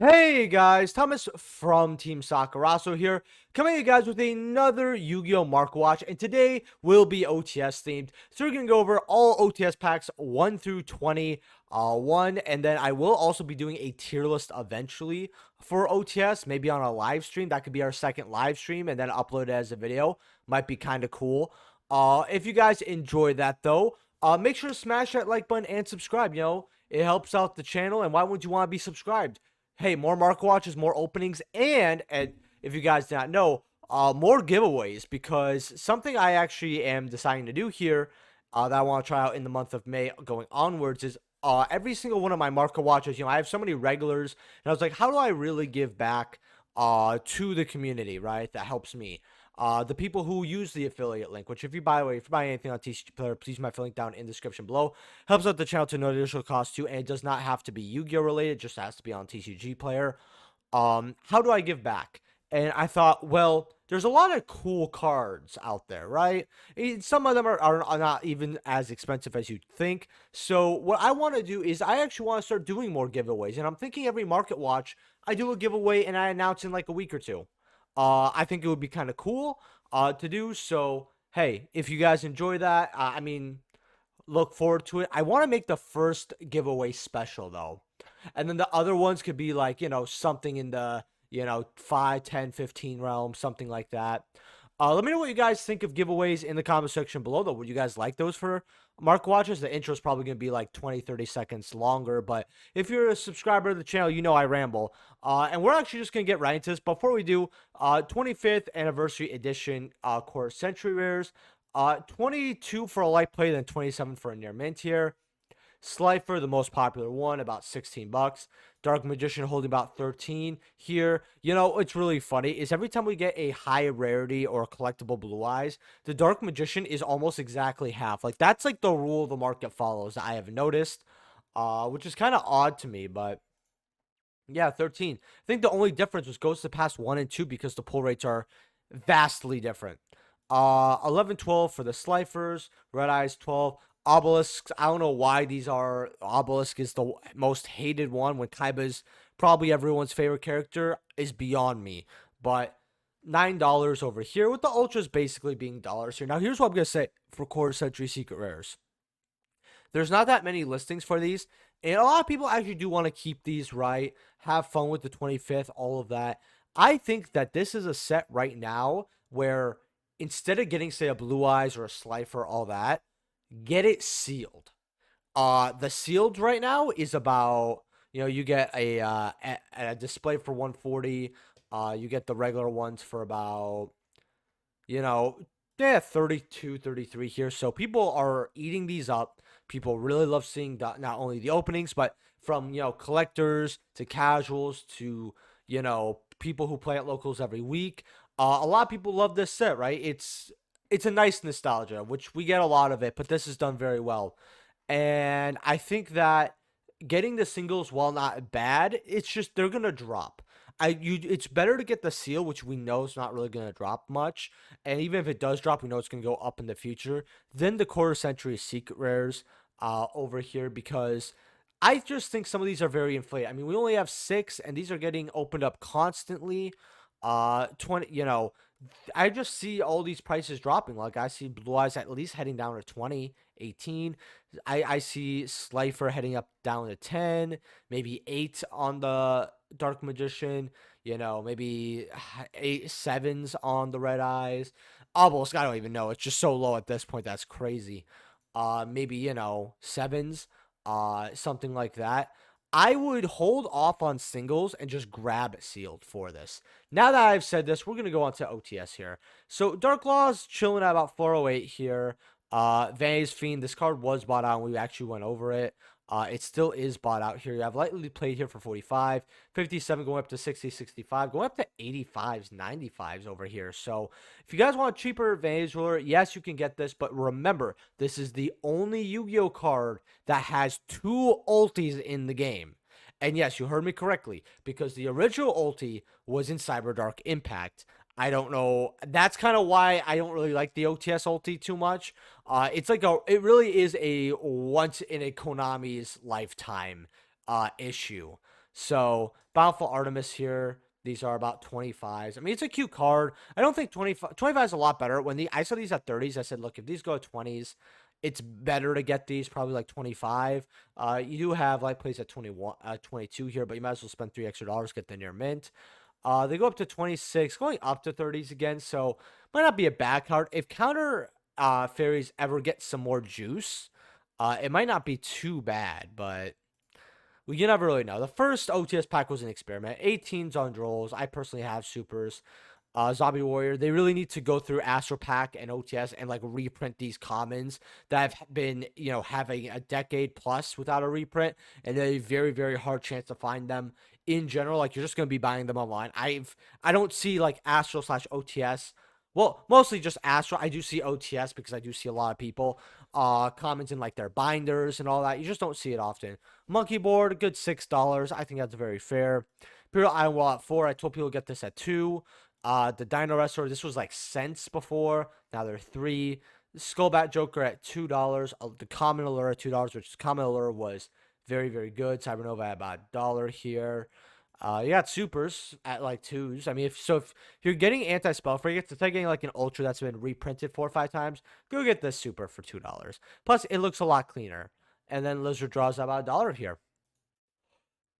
Hey guys, Thomas from Team Sakurasou here, coming at you guys with another Yu-Gi-Oh! Mark Watch, and today will be OTS themed. So we're going to go over all OTS packs 1 through 20, and then I will also be doing a tier list eventually for OTS, maybe on a live stream. That could be our second live stream, and then upload it as a video. Might be kind of cool. If you guys enjoy that though, make sure to smash that like button and subscribe, it helps out the channel, and why wouldn't you want to be subscribed? Hey, more Mark Watches, more openings, and if you guys did not know, more giveaways, because something I actually am deciding to do here that I want to try out in the month of May going onwards is every single one of my Mark Watches, I have so many regulars, and I was like, how do I really give back to the community, right? That helps me. The people who use the affiliate link, which if you buy anything on TCG Player, please use my affiliate link down in the description below. Helps out the channel to no additional cost too, and it does not have to be Yu-Gi-Oh related, just has to be on TCG Player. How do I give back? And I thought, well, there's a lot of cool cards out there, right? Some of them are not even as expensive as you'd think. So what I want to do is I actually want to start doing more giveaways. And I'm thinking every market watch, I do a giveaway and I announce in like a week or two. I think it would be kind of cool to do. So, hey, if you guys enjoy that, look forward to it. I want to make the first giveaway special, though. And then the other ones could be like, something in the, 5, 10, 15 realm, something like that. Let me know what you guys think of giveaways in the comment section below, though. Would you guys like those for Mark Watches? The intro is probably going to be like 20, 30 seconds longer, but if you're a subscriber to the channel, you know I ramble. And we're actually just going to get right into this. Before we do, 25th Anniversary Edition Core Century Rares. 22 for a light play, then 27 for a near mint here. Slifer, the most popular one, about 16 bucks. Dark Magician holding about 13 here. It's really funny is every time we get a high rarity or collectible Blue Eyes, the Dark Magician is almost exactly half. Like, that's like the rule the market follows that I have noticed, which is kind of odd to me, but yeah, 13. I think the only difference was Ghosts of the Past 1 and 2 because the pull rates are vastly different. 11, 12 for the Slifers. Red Eyes, 12. Obelisks, I don't know why these are. Obelisk is the most hated one when Kaiba's probably everyone's favorite character is beyond me. But $9 over here with the Ultras basically being dollars here. Now, here's what I'm going to say for quarter century secret rares. There's not that many listings for these, and a lot of people actually do want to keep these, right? Have fun with the 25th, all of that. I think that this is a set right now where instead of getting, say, a Blue Eyes or a Slifer, all that, get it sealed. The sealed right now is about, you get a display for 140. You get the regular ones for about, yeah, 32, 33 here. So people are eating these up. People really love seeing not only the openings, but from, collectors to casuals to, people who play at locals every week. A lot of people love this set, right? It's a nice nostalgia, which we get a lot of it, but this is done very well. And I think that getting the singles, while not bad, it's just they're gonna drop. It's better to get the seal, which we know is not really gonna drop much, and even if it does drop, we know it's gonna go up in the future. Then the quarter century secret rares over here, because I just think some of these are very inflated. I mean, we only have 6, and these are getting opened up constantly. 20, I just see all these prices dropping. Like, I see Blue Eyes at least heading down to 20, 18. I see Slifer heading up down to 10, maybe 8 on the Dark Magician, maybe 8, 7s on the Red Eyes. Obelisk, I don't even know. It's just so low at this point. That's crazy. Maybe, 7s, something like that. I would hold off on singles and just grab sealed for this. Now that I've said this, we're going to go on to OTS here. So Dark Law's chilling at about 408 here. Vanity's Fiend, this card was bought out and we actually went over it. It still is bought out here. You have Lightly Played here for 45, 57 going up to 60, 65, going up to 85s, 95s over here. So if you guys want a cheaper Vanity's Ruler, yes, you can get this. But remember, this is the only Yu-Gi-Oh card that has 2 ultis in the game. And yes, you heard me correctly, because the original ulti was in Cyber Dark Impact. I don't know. That's kind of why I don't really like the OTS ulti too much. It's like it really is a once in a Konami's lifetime issue. So Bountiful Artemis here. These are about 25s. I mean, it's a cute card. I don't think 25 is a lot better. I saw these at 30s, I said, look, if these go at 20s, it's better to get these probably like 25. You do have light plays at 21, 22 here, but you might as well spend $3 extra, get the near mint. They go up to 26, going up to 30s again, so might not be a bad card. If counter fairies ever get some more juice, it might not be too bad, but well, you never really know. The first OTS pack was an experiment. 18s on Drolls. I personally have supers. Zombie Warrior, they really need to go through Astro Pack and OTS and like reprint these commons that have been, having a decade plus without a reprint, and a very, very hard chance to find them in general. Like, you're just going to be buying them online. I don't see like Astro slash OTS. Well, mostly just Astro. I do see OTS because I do see a lot of people comments in like their binders and all that. You just don't see it often. Monkey board, a good $6. I think that's very fair. Imperial Iron Wall at 4. I told people to get this at 2. The Dino Wrestler, this was like cents before. Now they're 3. The Skullbat Joker at $2. The Common Allure at $2, which Common Allure was very, very good. Cybernova at about $1 here. You got supers at like 2s. I mean, if you're getting anti-spell free, it's like getting like an ultra that's been reprinted 4 or 5 times, go get this super for $2. Plus, it looks a lot cleaner. And then Lizard draws about $1 here.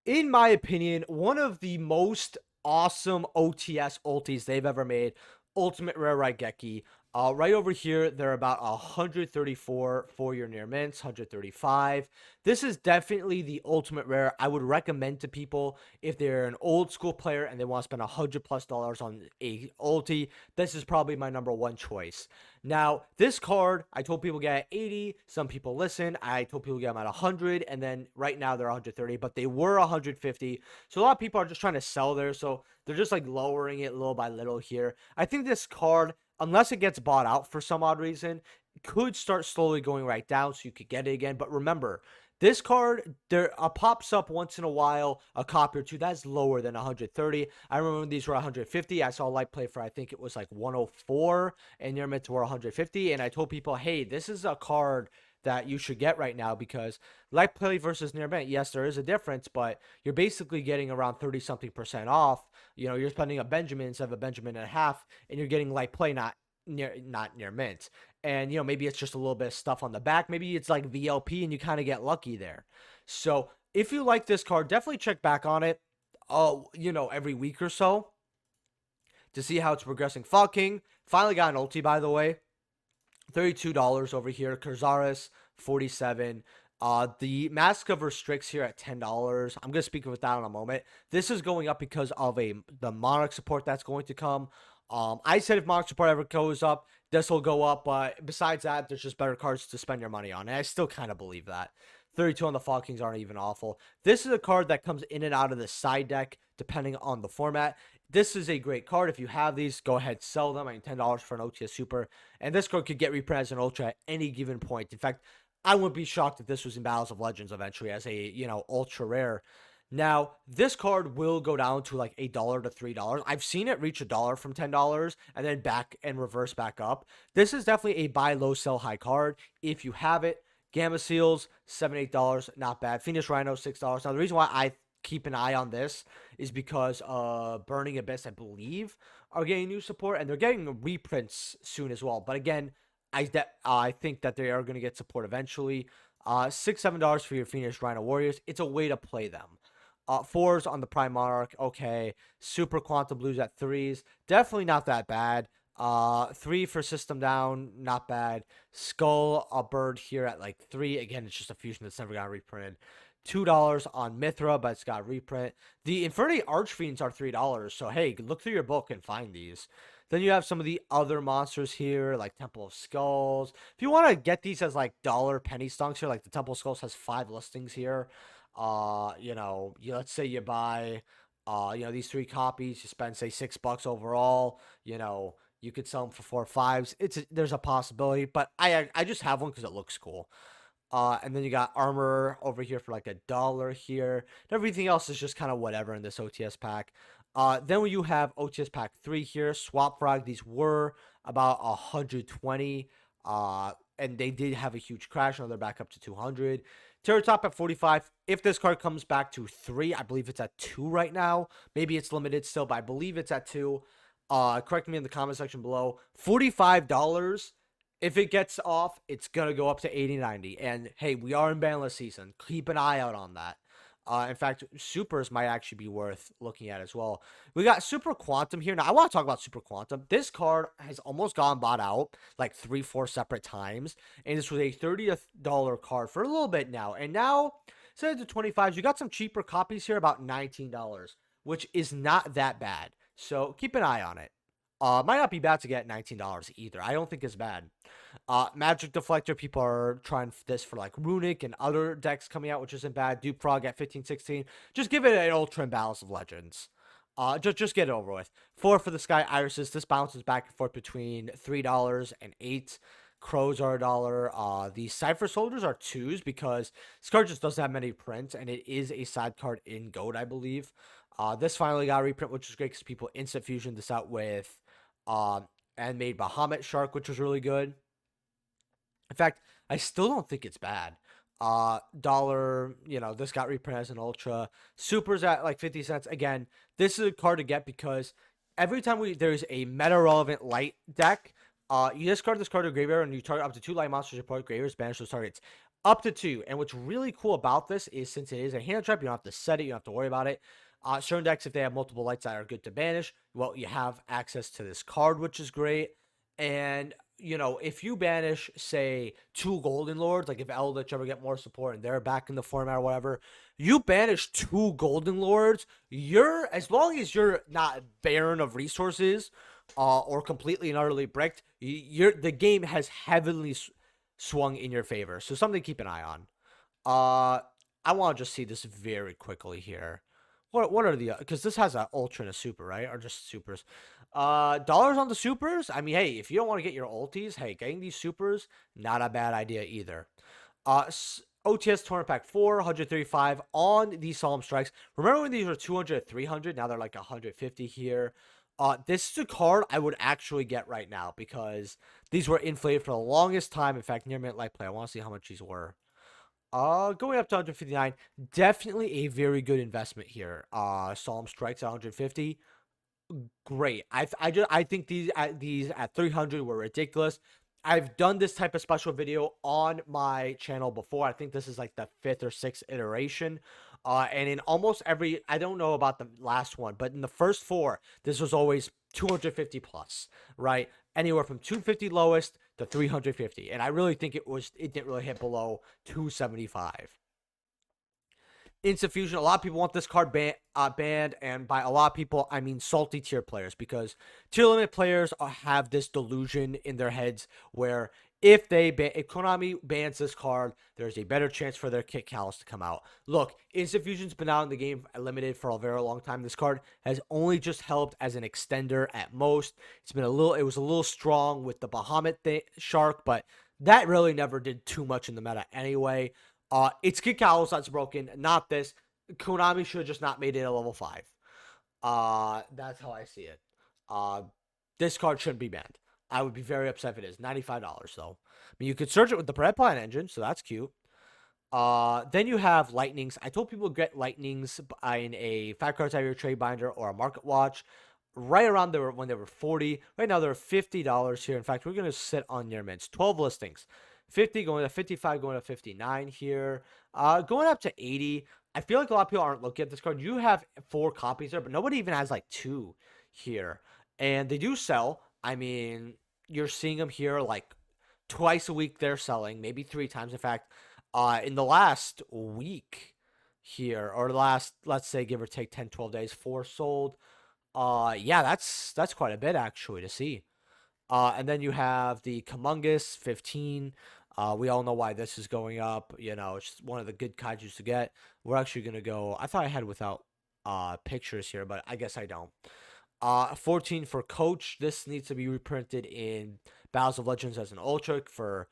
In my opinion, one of the most awesome OTS ultis they've ever made, Ultimate Rare Raigeki. Right over here, they're about 134 for your near mints, 135. This is definitely the ultimate rare I would recommend to people if they're an old school player and they want to spend $100+ on a ulti. This is probably my number 1 choice. Now, this card, I told people get at 80. Some people listen. I told people get them at 100, and then right now they're 130, but they were 150. So a lot of people are just trying to sell there, so they're just like lowering it little by little here. I think this card, unless it gets bought out for some odd reason, could start slowly going right down so you could get it again. But remember, this card, there pops up once in a while, a copy or two. That's lower than 130. I remember when these were 150. I saw a light play for, I think it was like 104, and near mints were 150. And I told people, hey, this is a card that you should get right now, because light play versus near mint, yes, there is a difference, but you're basically getting around 30-something% off. You're spending a Benjamin instead of a Benjamin and a half, and you're getting light play, not near mint. And maybe it's just a little bit of stuff on the back. Maybe it's like VLP and you kind of get lucky there. So if you like this card, definitely check back on it every week or so to see how it's progressing. Fog King finally got an ulti, by the way. $32 over here. Kurzaris, 47. The Mask of Restricts here at $10. I'm going to speak with that in a moment. This is going up because of the Monarch support that's going to come. I said if Monarch support ever goes up, this will go up. But besides that, there's just better cards to spend your money on. And I still kind of believe that. 32 on the Fog Kings aren't even awful. This is a card that comes in and out of the side deck, depending on the format. This is a great card. If you have these, go ahead, sell them. I mean, $10 for an OTS Super. And this card could get reprinted as an Ultra at any given point. In fact, I wouldn't be shocked if this was in Battles of Legends eventually as a, ultra rare. Now, this card will go down to like $1 to $3. I've seen it reach $1 from $10 and then back and reverse back up. This is definitely a buy low, sell high card. If you have it, Gamma Seals, $7, $8, not bad. Phoenix Rhino, $6. Now, the reason why I keep an eye on this is because Burning Abyss, I believe, are getting new support, and they're getting reprints soon as well. But again, I think that they are going to get support eventually. $6, $7 for your Phoenix Rhino Warriors. It's a way to play them. 4s on the Prime Monarch, okay. Super Quantum Blues at 3s, definitely not that bad. 3 for System Down, not bad. Skull, a bird here at like 3. Again, it's just a fusion that's never got reprinted. $2 on Mithra, but it's got reprint. The Infernity Archfiends are $3, so hey, look through your book and find these. Then you have some of the other monsters here, like Temple of Skulls. If you want to get these as like dollar penny stonks here, like the Temple of Skulls has 5 listings here. Let's say you buy, these 3 copies, you spend say $6 overall. You could sell them for 4 or 5s. There's a possibility, but I just have one because it looks cool. And then you got armor over here for like $1 here. Everything else is just kind of whatever in this OTS pack. Then you have OTS Pack 3 here, Swap Frog. These were about 120, and they did have a huge crash. Now they're back up to 200. Terratop at 45. If this card comes back to 3, I believe it's at 2 right now. Maybe it's limited still, but I believe it's at 2. Correct me in the comment section below. $45. If it gets off, it's going to go up to 80, 90. And hey, we are in banless season. Keep an eye out on that. In fact, supers might actually be worth looking at as well. We got Super Quantum here. Now, I want to talk about Super Quantum. This card has almost gone bought out like 3, 4 separate times. And this was a $30 card for a little bit now. And now, instead of the 25s, you got some cheaper copies here, about $19, which is not that bad. So keep an eye on it. Might not be bad to get $19 either. I don't think it's bad. Magic Deflector, people are trying this for like Runic and other decks coming out, which isn't bad. Dupe Frog at 15, 16. Just give it an Ultra Imbalance of Legends. Just get it over with. 4 for the Sky Irises. This bounces back and forth between $3 and $8. Crows are $1. The Cypher Soldiers are 2s because this card just doesn't have many prints, and it is a side card in GOAT, I believe. This finally got a reprint, which is great because people instant fusion this out with and made Bahamut Shark, which was really good. In fact, I still don't think it's bad. Dollar, this got reprinted as an Ultra. Supers at like 50 cents. Again, this is a card to get because every time there's a meta-relevant light deck, you discard this card to graveyard and you target up to 2 light monsters. Your opponent graveyards, banish those targets. Up to 2. And what's really cool about this is since it is a hand trap, you don't have to set it, you don't have to worry about it. Certain decks, if they have multiple lights that are good to banish, well, you have access to this card, which is great. And, if you banish, say, 2 Golden Lords, like if Eldritch ever get more support and they're back in the format or whatever, you banish 2 Golden Lords, as long as you're not barren of resources or completely and utterly bricked, the game has heavily swung in your favor. So something to keep an eye on. I want to just see this very quickly here. What are the, because this has an Ultra and a Super, right? Or just Supers. Dollars on the Supers? I mean, hey, if you don't want to get your ultis, hey, getting these Supers, not a bad idea either. OTS Tournament Pack 4, 135 on these Solemn Strikes. Remember when these were 200, 300? Now they're like 150 here. This is a card I would actually get right now because these were inflated for the longest time. In fact, near mint light play. I want to see how much these were. Going up to 159, definitely a very good investment here. Solemn Strikes at 150, great. I think these at 300 were ridiculous. I've done this type of special video on my channel before. I think this is like the 5th or 6th iteration. And in almost every, I don't know about the last one, but in the first 4, this was always 250 plus, right? Anywhere from 250 lowest to 350. And I really think it didn't really hit below 275. Instant Fusion, a lot of people want this card banned, and by a lot of people, I mean salty tier players, because tier limit players have this delusion in their heads where if Konami bans this card, there's a better chance for their Kit Callus to come out. Look, Instant Fusion's been out in the game limited for a very long time. This card has only just helped as an extender at most. It was a little strong with the Bahamut Shark, but that really never did too much in the meta anyway. It's Kit Callus that's broken, not this. Konami should have just not made it a level 5. That's how I see it. This card shouldn't be banned. I would be very upset if it is. $95 though. I mean, you could search it with the Bread Plan engine, so that's cute. Then you have Lightnings. I told people to get Lightnings in a Fat Cards Out of Your Trade Binder or a Market Watch. Right around there when they were 40. Right now they're $50 here. In fact, we're gonna sit on near mints. 12 listings. 50 going to 55, going to 59 here. Going up to 80. I feel like a lot of people aren't looking at this card. You have 4 copies there, but nobody even has like 2 here. And they do sell. I mean, you're seeing them here like twice a week they're selling, maybe 3 times. In fact, in the last week here, or the last, let's say, give or take 10, 12 days, 4 sold. Yeah, that's quite a bit actually to see. And then you have the Kamungus 15. We all know why this is going up. It's one of the good kaijus to get. We're actually going to go, I thought I had without pictures here, but I guess I don't. 14 for Coach. This needs to be reprinted in Battles of Legends as an Ultra for,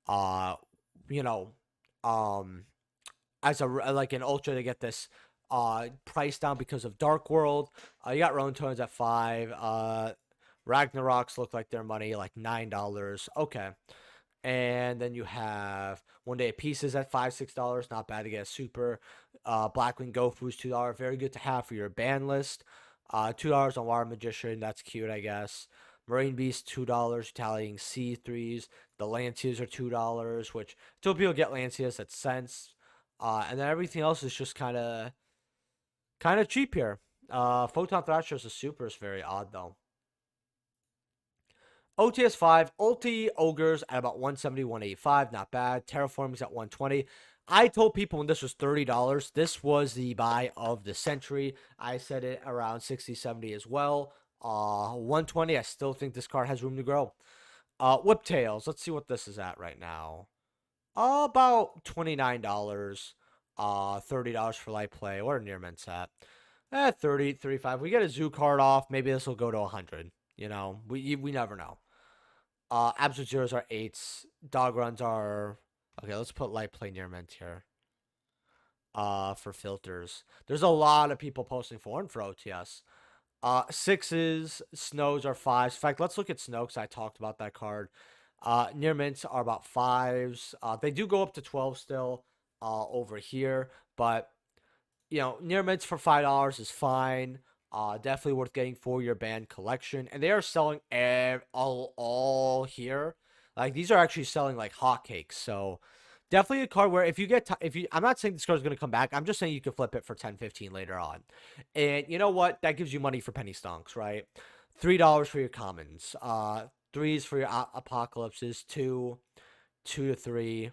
as like an Ultra to get this price down because of Dark World. You got Rolling Tones at 5. Ragnaroks look like their money, like $9. Okay. And then you have One Day Pieces at $5, $6. Not bad to get a super. Blackwing Gofu's $2. Very good to have for your ban list. $2 on Water Magician. That's cute, I guess. Marine Beast, $2. Italian C3s. The Lancias are $2, which until people get Lancias, that's sense. And then everything else is just kind of cheap here. Photon Thrasher as a super is very odd though. OTS 5, Ulti Ogres at about 170, 185, not bad. Terraforming's at 120. I told people when this was $30, this was the buy of the century. I said it around 60, 70 as well. 120, I still think this card has room to grow. Whiptails, let's see what this is at right now. About $29. $30 for light play. What are near mints at? 30, 35. We get a zoo card off. Maybe this will go to 100. You know, we never know. Absolute zeros are 8s. Dog runs are... Okay, let's put light play near mint here. For filters. There's a lot of people posting for OTS. 6s. Snows are 5s. In fact, let's look at snow because I talked about that card. Near mints are about 5s. They do go up to 12 still over here, but you know, near mints for $5 is fine. Definitely worth getting for your band collection, and they are selling all here. Like these are actually selling like hotcakes. So definitely a card where if you get I'm not saying this card is going to come back. I'm just saying you can flip it for 10, 15 later on, and you know what? That gives you money for penny stonks, right? $3 for your commons. 3s for your apocalypses. 2 to 3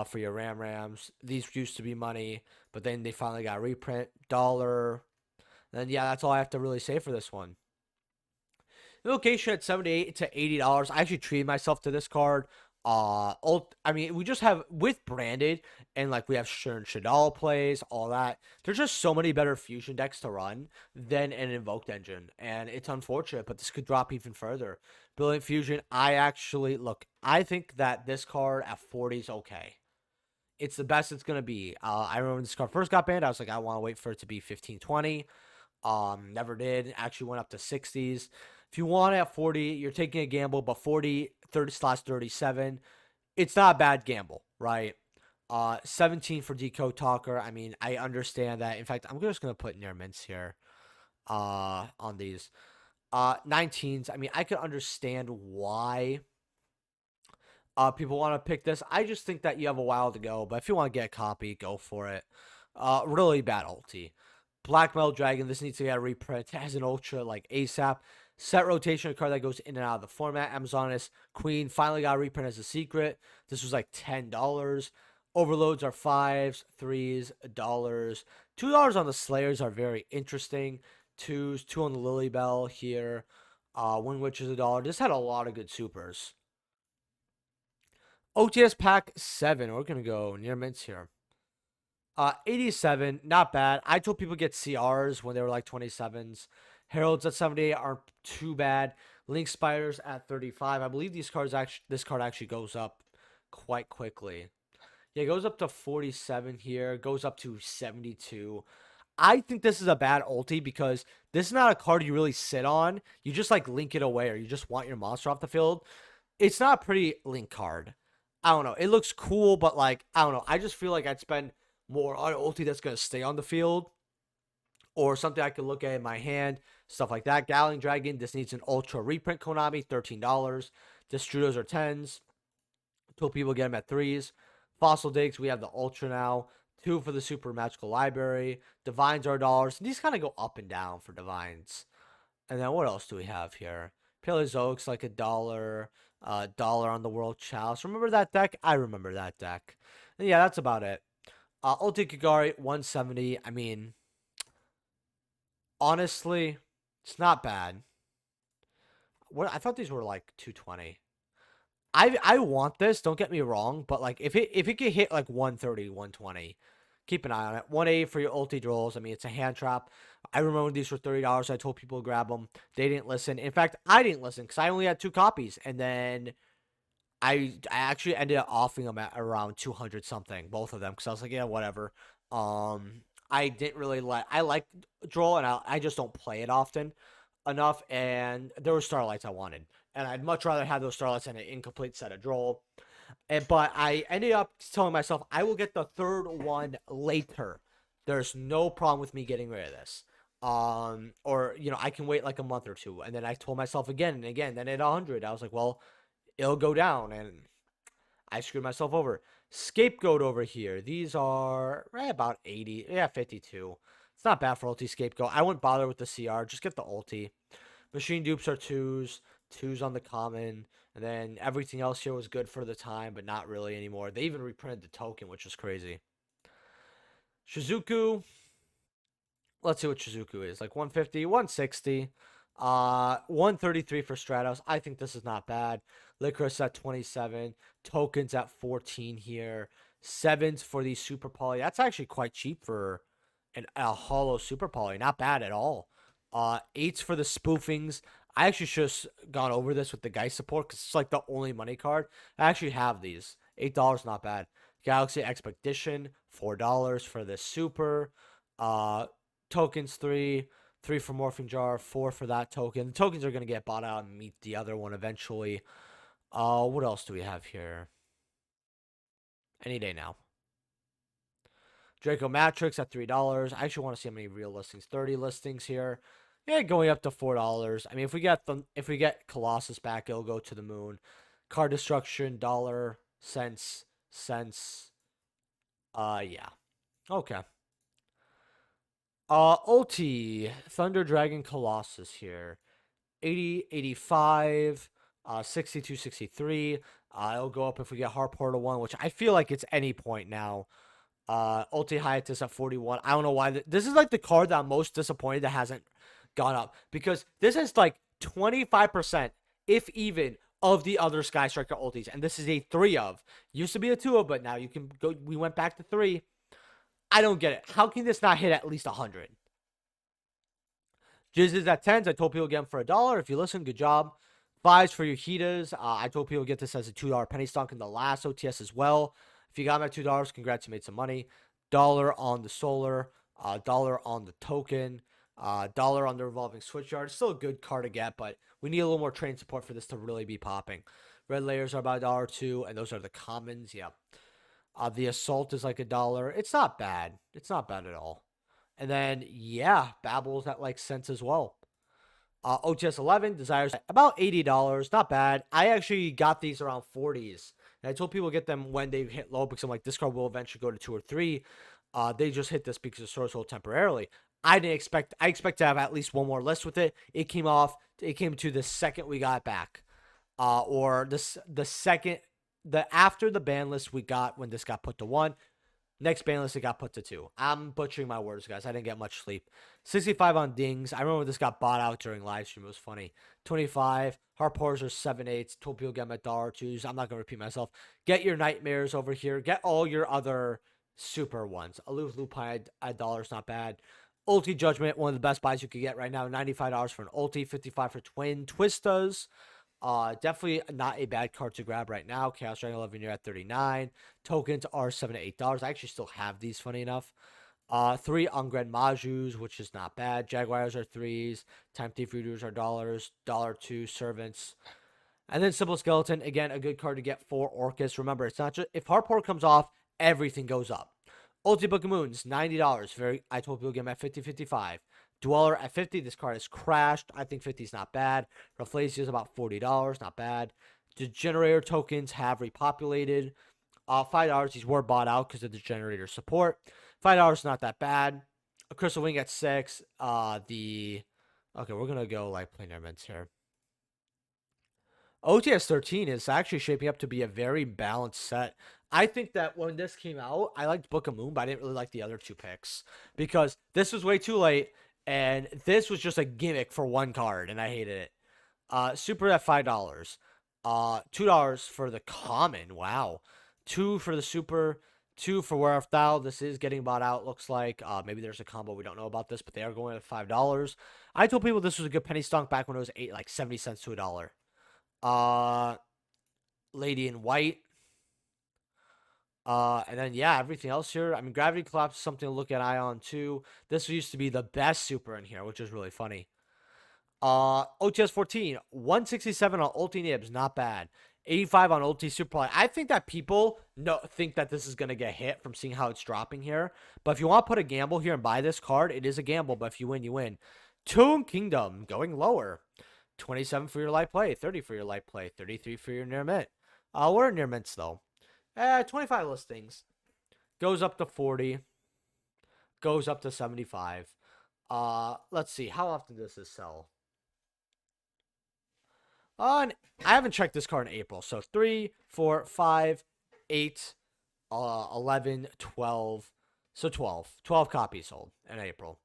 for your Rams. These used to be money, but then they finally got a reprint. $1. Then yeah, that's all I have to really say for this one. Location at $78 to $80. I actually treated myself to this card. I mean, we just have with branded and like we have Shern Shadal plays, all that. There's just so many better fusion decks to run than an invoked engine, and it's unfortunate, but this could drop even further. Brilliant Fusion. I think that this card at 40 is okay. It's the best it's gonna be. I remember when this card first got banned. I was like, I want to wait for it to be 15, 20. Never did. Actually went up to 60s. If you want it at 40, you're taking a gamble, but 40, 30/37, it's not a bad gamble, right? 17 for Decode Talker. I mean, I understand that. In fact, I'm just gonna put near mints here. On these. 19s. I mean, I could understand why people want to pick this. I just think that you have a while to go, but if you want to get a copy, go for it. Really bad ulti. Black Metal Dragon, this needs to get a reprint. It has an ultra like ASAP. Set rotation, a card that goes in and out of the format. Amazonas Queen finally got a reprint as a secret. This was like $10. Overloads are 5s, 3s, $1. $2 on the Slayers are very interesting. 2s, 2 on the Lily Bell here. Wind Witch is $1. This had a lot of good supers. OTS Pack 7. We're going to go near mints here. 87, not bad. I told people get CRs when they were like 27s. Heralds at 78 aren't too bad. Link Spiders at 35. I believe this card actually goes up quite quickly. Yeah, it goes up to 47 here. Goes up to 72. I think this is a bad ulti because this is not a card you really sit on. You just like link it away or you just want your monster off the field. It's not a pretty link card. I don't know. It looks cool, but like, I don't know. I just feel like I'd spend more on ulti that's going to stay on the field or something I could look at in my hand, stuff like that. Gallon Dragon, this needs an ultra reprint. Konami, $13. Destrudos are 10s. Until people get them at 3s. Fossil Digs, we have the ultra now. 2 for the super magical library. Divines are $1. These kind of go up and down for divines. And then what else do we have here? Paleozoic's like $1. Dollar on the World Chalice. Remember that deck? I remember that deck. And yeah, that's about it. Ulti Kagari, 170. I mean, honestly, it's not bad. What I thought these were like 220. I want this, don't get me wrong, but like if it could hit like 130, 120, keep an eye on it. 180 for your ulti draws. I mean, it's a hand trap. I remember when these were $30. I told people to grab them. They didn't listen. In fact, I didn't listen because I only had 2 copies, and then I actually ended up offering them at around 200 something, both of them, because I was like, yeah, whatever. I didn't really I like draw, and I just don't play it often enough, and there were starlights I wanted. and I'd much rather have those Starlets than an incomplete set of Droll. But I ended up telling myself I will get the third one later. There's no problem with me getting rid of this. Or I can wait like a month or two, and then I told myself again and again. Then at 100, I was like, well, it'll go down, and I screwed myself over. Scapegoat over here. These are about 80. Yeah, 52. It's not bad for ulti scapegoat. I wouldn't bother with the CR. Just get the ulti. Machine dupes are twos. Twos on the common. And then everything else here was good for the time, but not really anymore. They even reprinted the token, which is crazy. Shizuku. Let's see what Shizuku is. Like 150, 160. 133 for Stratos. I think this is not bad. Licorice at 27. Tokens at 14 here. 7s for the Super Poly. That's actually quite cheap for a hollow Super Poly. Not bad at all. 8s for the spoofings. I actually should have gone over this with the Geist support because it's like the only money card. I actually have these. $8, not bad. Galaxy Expedition, $4 for the Super. Tokens, 3 for Morphing Jar, 4 for that token. The tokens are going to get bought out and meet the other one eventually. What else do we have here? Any day now. Draco Matrix at $3. I actually want to see how many real listings. 30 listings here. Yeah, going up to $4. I mean, if we get Colossus back, it'll go to the moon. Card destruction, dollar, cents. Yeah. Okay. Ulti, Thunder Dragon Colossus here. 80, 85, 62, 63. It'll go up if we get Heart Portal 1, which I feel like it's any point now. Ulti Hiatus at 41. I don't know why. This is like the card that I'm most disappointed that hasn't gone up. Because this is like 25%, if even, of the other Sky Striker ultis. And this is a 3 of. Used to be a 2 of, but now you can go. We went back to 3. I don't get it. How can this not hit at least 100? Jizz is at 10s. I told people get them for $1. If you listen, good job. 5s for your Hitas. I told people get this as a $2 penny stock in the last OTS as well. If you got them at $2, congrats, you made some money. $1 on the solar. $1 on the token. $1 on the revolving switchyard. Still a good card to get, but we need a little more train support for this to really be popping. Red layers are about $1 too, and those are the commons. Yep. The assault is like $1. It's not bad. It's not bad at all. And then, yeah, Babble's at like cents as well. OTS 11, Desires, about $80. Not bad. I actually got these around 40s. And I told people to get them when they hit low because I'm like, this card will eventually go to 2 or 3. They just hit this because of Source Hole temporarily. I expect to have at least one more list with it. It came to the second we got back. Or after the ban list we got when this got put to 1. Next ban list, it got put to 2. I'm butchering my words, guys. I didn't get much sleep. 65 on dings. I remember when this got bought out during live stream. It was funny. 25. Heart Pours are 7/8. Told people get them at $2. I'm not going to repeat myself. Get your Nightmares over here. Get all your other super ones. Aloof Lupine at $1 is not bad. Ulti Judgment, one of the best buys you could get right now. $95 for an ulti. $55 for Twin Twistas. Definitely not a bad card to grab right now. Chaos Dragon 11 you're at 39. Tokens are $7 to $8. I actually still have these, funny enough. 3 Ungren Majus, which is not bad. Jaguars are 3s. Time Thief Readers are $1. $2 Servants. And then Simple Skeleton, again, a good card to get for Orcus. Remember, it's not just if Hardport comes off, everything goes up. Ulti Book of Moons, $90. I told people to get them at 50, 55. Dweller at 50. This card is crashed. I think 50 is not bad. Rafflesia is about $40. Not bad. The generator tokens have repopulated. $5. These were bought out because of the generator support. $5 not that bad. A Crystal Wing at 6. Okay, we're gonna go like planar mints here. OTS 13 is actually shaping up to be a very balanced set. I think that when this came out, I liked Book of Moon, but I didn't really like the other 2 picks because this was way too late. And this was just a gimmick for 1 card, and I hated it. Super at $5. $2 for the common. Wow. 2 for the super. 2 for Wear of Thou. This is getting bought out, looks like. Maybe there's a combo we don't know about this, but they are going at $5. I told people this was a good penny stock back when it was 70 cents to $1. Lady in White. And then, yeah, everything else here. I mean, Gravity Collapse is something to look at eye on, too. This used to be the best super in here, which is really funny. OTS 14, 167 on ulti nibs, not bad. 85 on ulti super. I think that people think that this is going to get hit from seeing how it's dropping here. But if you want to put a gamble here and buy this card, it is a gamble. But if you win, you win. Tomb Kingdom going lower. 27 for your light play, 30 for your light play, 33 for your near mint. What are near mints though? 25 listings. Goes up to 40. Goes up to 75. Let's see. How often does this sell? I haven't checked this card in April. So 3, 4, 5, 8, 11, 12. So 12. 12 copies sold in April.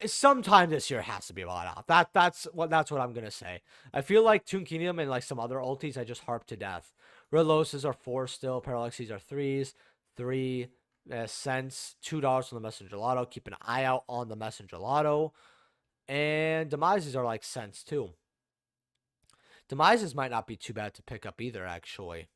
Sometime this year has to be bought out. That's what I'm gonna say. I feel like Toon Kingdom and like some other ultis I just harp to death. Red Lotuses are 4 still. Parallaxes are 3s. 3 cents. $2 on the Messenger Lotto. Keep an eye out on the Messenger Lotto. And Demises are like cents too. Demises might not be too bad to pick up either, actually.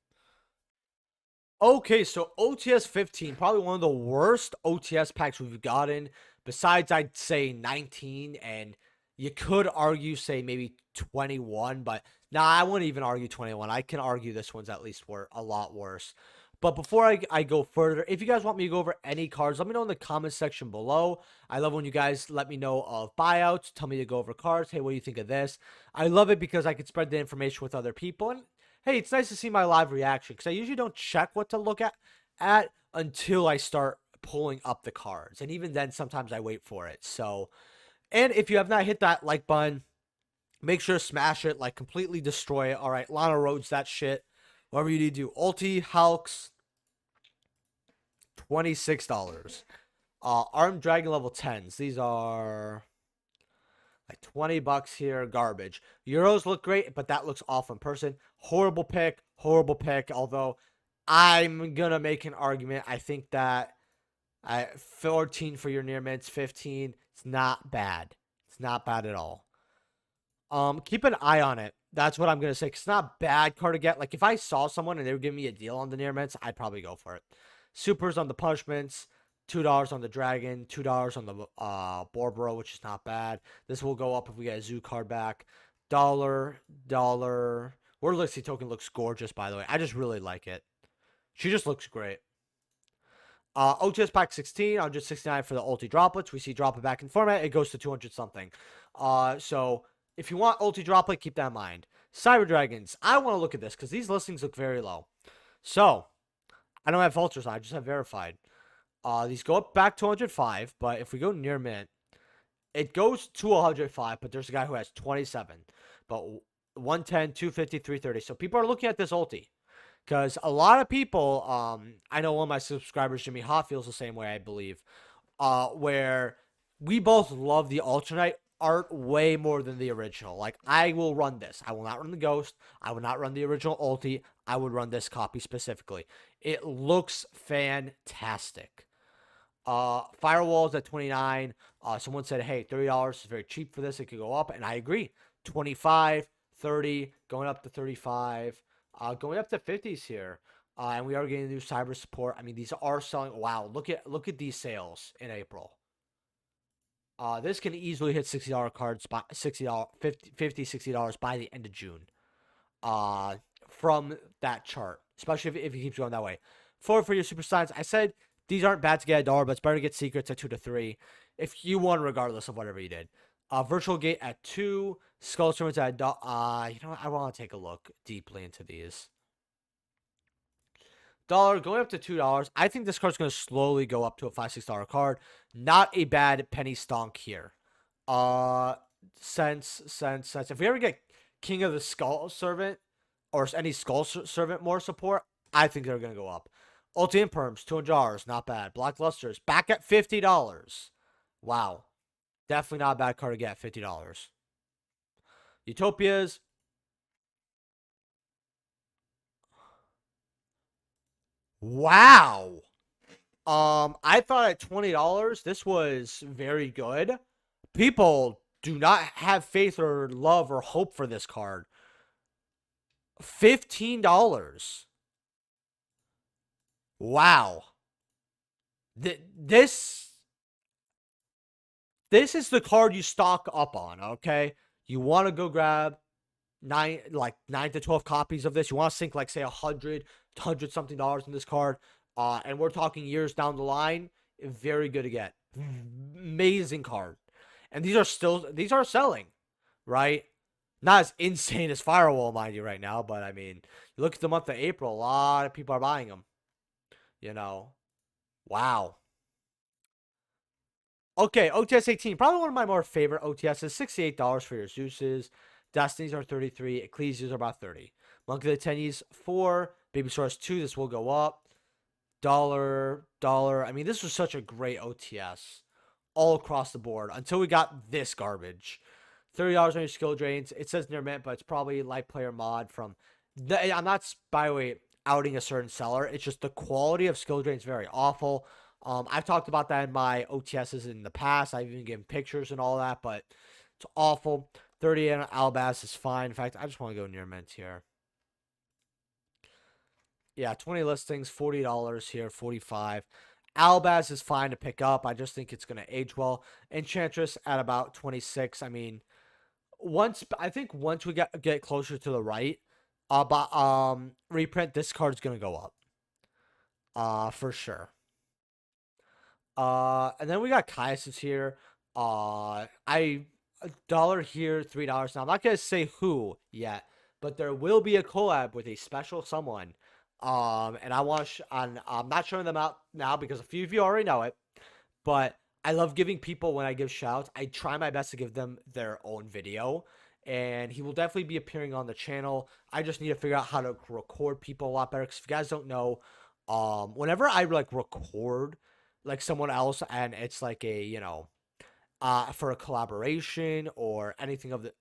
Okay, so OTS 15, probably one of the worst OTS packs we've gotten. Besides, I'd say 19, and you could argue, say, maybe 21, but nah, I wouldn't even argue 21. I can argue this one's at least a lot worse. But before I go further, if you guys want me to go over any cards, let me know in the comment section below. I love when you guys let me know of buyouts, tell me to go over cards. Hey, what do you think of this? I love it because I can spread the information with other people. And hey, it's nice to see my live reaction because I usually don't check what to look at until I start pulling up the cards. And even then, sometimes I wait for it. So, and if you have not hit that like button, make sure to smash it, like completely destroy it. All right, Lana Rhodes, that shit. Whatever you need to do. Ulti, Hulks, $26. Armed Dragon level 10s. These are like 20 bucks here. Garbage. Euros look great, but that looks awful in person. Horrible pick. Horrible pick. Although I'm going to make an argument. I think that 14 for your near mints, 15. It's not bad. It's not bad at all. Keep an eye on it. That's what I'm going to say. It's not a bad card to get. Like, if I saw someone and they were giving me a deal on the near mints, I'd probably go for it. Supers on the punishments. $2 on the Dragon. $2 on the Borboro, which is not bad. This will go up if we get a Zoo card back. Dollar. Word Lixie token looks gorgeous, by the way. I just really like it. She just looks great. OTS Pack 16, 169 for the ulti droplets. We see droplet back in format. It goes to 200 something. So if you want ulti droplet, keep that in mind. Cyber Dragons. I want to look at this because these listings look very low. So I don't have filters on. I just have verified. These go up back to 105, but if we go near mint, it goes to 105, but there's a guy who has 27. But 110, 250, 330. So people are looking at this ulti. Because a lot of people, I know one of my subscribers, Jimmy Hot, feels the same way, I believe. Where we both love the alternate art way more than the original. Like, I will run this. I will not run the Ghost. I will not run the original ulti. I would run this copy specifically. It looks fantastic. Firewalls at 29. Someone said, hey, $30 is very cheap for this. It could go up. And I agree. 25, 30, going up to 35. Going up to 50s here. And we are getting new cyber support. I mean, these are selling. Wow, look at these sales in April. This can easily hit $60 cards by $60, $50, $60 by the end of June. From that chart, especially if it keeps going that way. For your super signs, I said these aren't bad to get $1, but it's better to get secrets at 2 to 3 if you won, regardless of whatever you did. Virtual Gate at 2. Skull Servants at you know what? I want to take a look deeply into these. Dollar going up to $2. I think this card's going to slowly go up to a $5, $6 card. Not a bad penny stonk here. Cents. If we ever get King of the Skull Servant or any Skull Servant more support, I think they're going to go up. Ultimate Perms, $200. Not bad. Black Lusters back at $50. Wow. Definitely not a bad card to get at $50. Utopias. Wow. I thought at $20 this was very good. People do not have faith or love or hope for this card. $15. Wow. This This is the card you stock up on, okay? You want to go grab nine to 12 copies of this. You want to sink like say 100 something dollars in this card. And we're talking years down the line. Very good to get. Amazing card. And these are selling, right? Not as insane as Firewall, mind you, right now, but I mean, you look at the month of April, a lot of people are buying them. You know, wow. Okay, OTS 18, probably one of my more favorite OTSs. $68 for your Zeus's. Destinies are 33. Ecclesias are about 30. Monk of the Tennies 4. Baby Source 2. This will go up. Dollar. I mean, this was such a great OTS all across the board until we got this garbage. $30 on your skill drains. It says near mint, but it's probably light player mod from I'm not, by the way, outing a certain seller. It's just the quality of skill drains very awful. I've talked about that in my OTSs in the past. I've even given pictures and all that, but it's awful. 30 on Albaz is fine. In fact, I just want to go near mint here. Yeah, 20 listings, $40 here, 45. Albaz is fine to pick up. I just think it's going to age well. Enchantress at about 26. I mean, once we get closer to the right, reprint, this card's going to go up. For sure. And then we got Caius's here. A dollar here, $3. Now I'm not gonna say who yet, but there will be a collab with a special someone. And I'm not showing them out now because a few of you already know it. But I love giving people when I give shouts. I try my best to give them their own video, and he will definitely be appearing on the channel. I just need to figure out how to record people a lot better. Because if you guys don't know, whenever I like record like someone else and it's like a for a collaboration or anything of the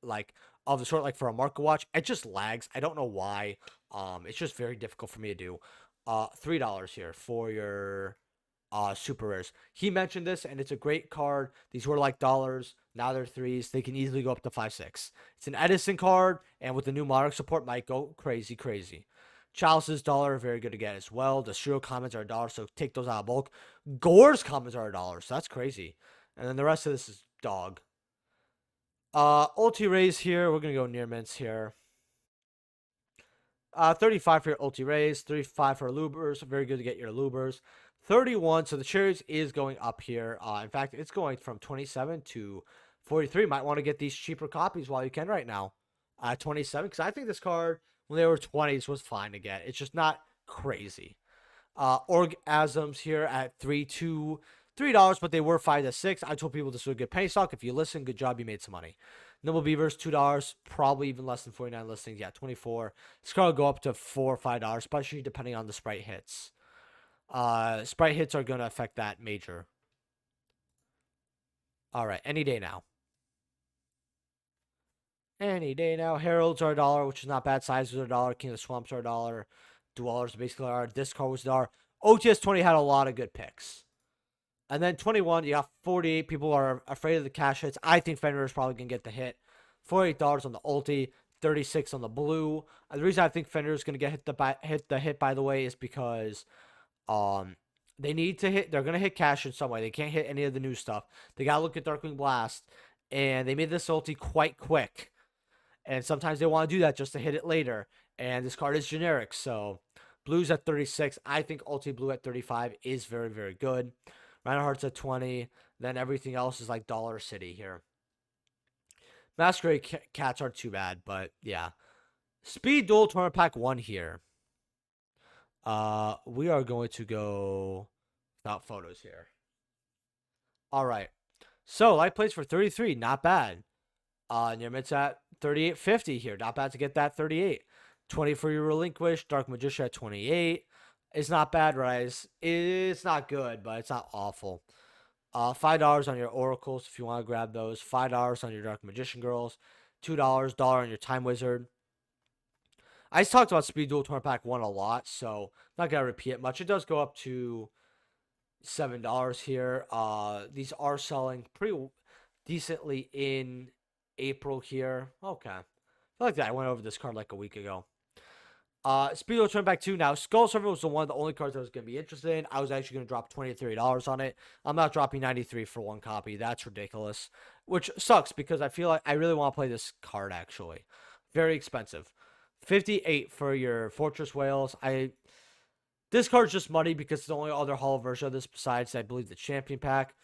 sort, like for a market watch, it just lags. I don't know why. It's just very difficult for me to do. $3 here for your super rares. He mentioned this and it's a great card. These were like dollars, now they're threes. They can easily go up to 5-6. It's an Edison card, and with the new Monarch support might go crazy. Chalice's dollar, very good to get as well. The Shiro comments are a dollar, so take those out of bulk. Gore's comments are a dollar, so that's crazy. And then the rest of this is dog. Ulti Rays here. We're gonna go near mints here. 35 for your Ulti Rays, 35 for Lubers. Very good to get your Lubers. 31. So the cherries is going up here. In fact, it's going from 27 to 43. Might want to get these cheaper copies while you can right now. 27, because I think this card when they were 20s was fine to get. It's just not crazy. Orgasms here at $3, but they were 5-6. I told people this was a good penny stock. If you listen, good job, you made some money. Nimble Beavers, $2, probably even less than 49 listings. Yeah, 24. This card will go up to $4 or $5, especially depending on the sprite hits. Sprite hits are going to affect that major. All right, any day now. Any day now. Heralds are a dollar, which is not bad. Sizes are a dollar. King of the Swamps are a dollar. Dwellers basically are. This card was a dollar. OTS 20 had a lot of good picks. And then 21, you got 48. People are afraid of the cash hits. I think Fenrir is probably going to get the hit. $48 on the ulti. 36 on the blue. The reason I think Fenrir is going to hit the hit, by the way, is because they need to hit. They're going to hit cash in some way. They can't hit any of the new stuff. They got to look at Darkwing Blast. And they made this ulti quite quick. And sometimes they want to do that just to hit it later. And this card is generic. So blues at 36. I think ulti blue at 35 is very, very good. Reinhardt's at 20. Then everything else is like Dollar City here. Masquerade Cats aren't too bad, but yeah. Speed Duel Tournament Pack 1 here. We are going to go without photos here. All right. So, light plates for 33. Not bad. Near mid's at 38.50 here. Not bad to get that 38. 20 for your Relinquish. Dark Magician at 28. It's not bad, Rise. It's not good, but it's not awful. $5 on your Oracles if you want to grab those. $5 on your Dark Magician Girls. $2 dollar on your Time Wizard. I just talked about Speed Duel Tournament Pack 1 a lot, so I'm not going to repeat it much. It does go up to $7 here. These are selling pretty decently in April here. Okay. I feel like that. I went over this card like a week ago. Speed Duel Turn Back 2. Now, Skull Servant was one of the only cards I was going to be interested in. I was actually going to drop $20 to $30 on it. I'm not dropping 93 for one copy. That's ridiculous. Which sucks because I feel like I really want to play this card, actually. Very expensive. 58 for your Fortress Whales. This card's just money because it's the only other holo version of this besides, I believe, the Champion Pack.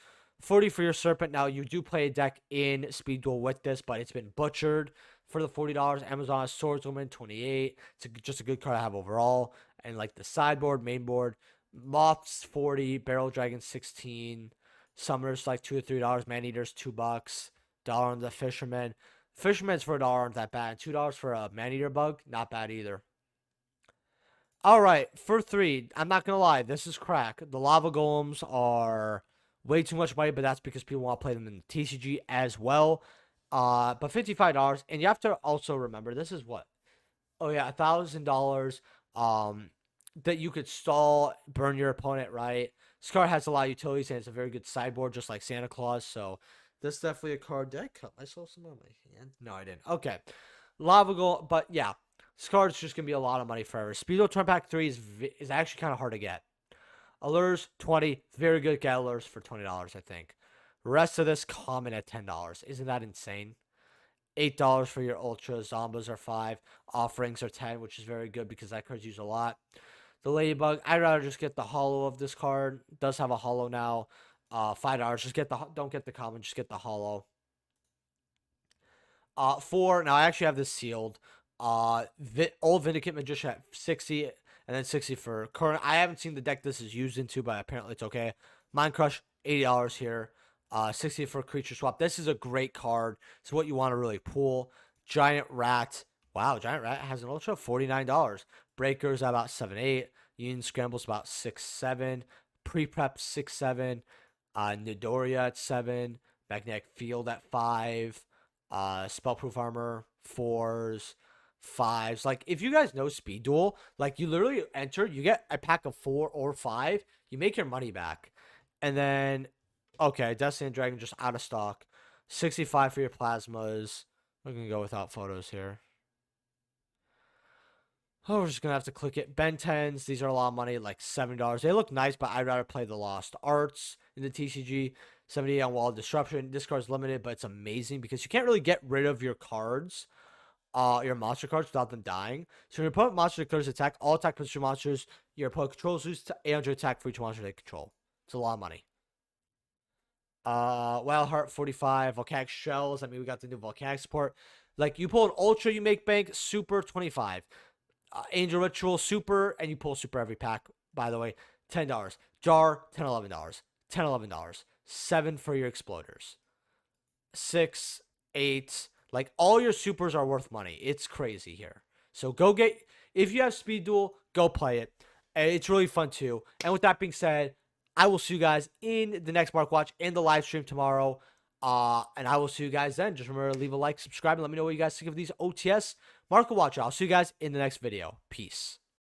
40 for your Serpent. Now, you do play a deck in Speed Duel with this, but it's been butchered for the $40. Amazon Swordswoman, 28. It's just a good card to have overall. And like the sideboard, main board, Moths, 40. Barrel Dragon, 16. Summoners, like $2 to $3. Man-Eaters, $2. Dollar on the Fisherman. Fisherman's for $1 aren't that bad. $2 for a Man-Eater bug, not bad either. All right, for 3, I'm not going to lie, this is crack. The Lava Golems are way too much money, but that's because people want to play them in the TCG as well. But $55, and you have to also remember, this is what? Oh, yeah, $1,000 that you could stall, burn your opponent, right? This card has a lot of utilities, and it's a very good sideboard, just like Santa Claus, so this is definitely a card. Did I cut myself some on my hand? No, I didn't. Okay. Lava Golem, but yeah. This card's just going to be a lot of money forever. Speed Duel Turn Pack 3 is actually kind of hard to get. Allures, 20. Very good. Get Allures for $20, I think. Rest of this, common at $10. Isn't that insane? $8 for your Ultra. Zombas are 5. Offerings are 10, which is very good because that card's used a lot. The Ladybug, I'd rather just get the holo of this card. It does have a holo now. $5. Just don't get the common, just get the holo. 4. Now I actually have this sealed. Old Vindicate Magician at 60, and then 60 for current. I haven't seen the deck this is used into, but apparently it's okay. Mind Crush, $80 here. 60 for Creature Swap. This is a great card. It's what you want to really pull. Giant Rat. Wow, Giant Rat has an Ultra, $49. Breakers at about 7-8. Union Scrambles about 6-7. Pre-Prep 6-7. Nidoria at 7. Magnetic Field at 5. Spellproof Armor, 4s, 5s. Like, if you guys know Speed Duel, like, you literally enter, you get a pack of 4 or 5, you make your money back. And then, okay, Destiny and Dragon just out of stock. 65 for your Plasmas. We're going to go without photos here. Oh, we're just going to have to click it. Ben 10s, these are a lot of money, like $7. They look nice, but I'd rather play the Lost Arts in the TCG. 78 on Wall of Disruption. This card's limited, but it's amazing because you can't really get rid of your cards, your monster cards, without them dying. So when your opponent monster declares attack, all attack plus 2 monsters your opponent controls lose 800 attack for each monster they control. It's a lot of money. Wild Heart, 45. Volcanic Shells. I mean, we got the new Volcanic support. Like, you pull an Ultra, you make bank. Super, 25. Angel Ritual, Super, and you pull Super every pack, by the way. $10. Jar, $10, $11. $10, $11. 7 for your Exploders. 6, 8. Like, all your supers are worth money. It's crazy here. So go get, if you have Speed Duel, go play it. It's really fun too. And with that being said, I will see you guys in the next Mark Watch and the live stream tomorrow. And I will see you guys then. Just remember to leave a like, subscribe, and let me know what you guys think of these OTS Market Watch. I'll see you guys in the next video. Peace.